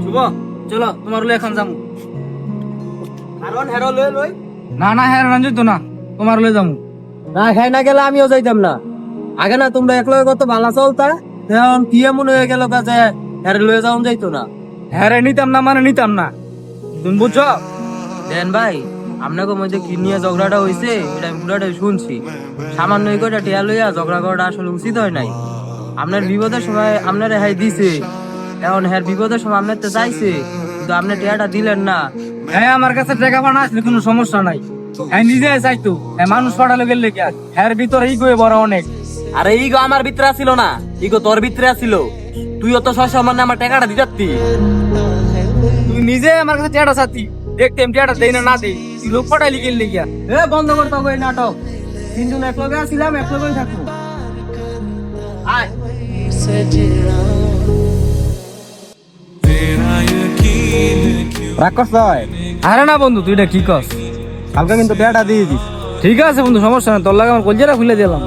শুভ, চলো তোমার লই এখন যামু। কারণ হেরো লই লই না না হেরো না যাইতো না, তোমার লই যামু। না হ্যাঁ না গেলে আমিও যাইতাম না। আগে না তোমরা একলা কত ভালো চলতা, এখন কি এমন হয়ে গেল কাজে হ্যাঁ লয়ে যাওয়া যাইতো না। হ্যারে নিতাম না মানে নিতাম না, তুমি বুঝছো? দেন ভাই, আপনাকে মধ্যে কি নিয়ে ঝগড়াটা হয়েছে এটা আমি পুরাটাই শুনছি। সামান্য কয়টা টিয়া লইয়া ঝগড়া করাটা আসলে উচিত হয় নাই। আপনার বিপদের সময় আপনার রেহাই দিছে, এখন হ্যাঁ বিপদের সময় আপনার তো চাইছে, কিন্তু আপনি টিয়াটা দিলেন না। হ্যাঁ আমার কাছে টাকা পানা আসলে কোনো সমস্যা নাই, হ্যাঁ নিজে চাইতো, হ্যাঁ মানুষ পাঠালে গেলে কি আর, হ্যাঁ ভিতরে ই গয়ে বড় অনেক। আরে ইগো আমার ভিতরে ছিল না, ইগো তোর ভিতরে ছিল। তুইও তো সসম্মানে আমার টাকাটা দিতাতি। তুই নিজে আমার কাছে টেটা চাতি, দেখতে আমি টেটা দেই না না দেই, তুই লোক পাঠাইলি গেলে কি আর। এ বন্ধ করতে হবে এই নাটক। তিনজন একলগে আসছিলাম, একলগে থাকবো। আয় রাগ করছ? আরে না বন্ধু, তুই এটা কি কস? কালকে কিন্তু টাকাটা দিয়ে দিস। ঠিক আছে বন্ধু, সমস্যা না, তোর লাগে আমার কলজেরা খুলে দিলাম।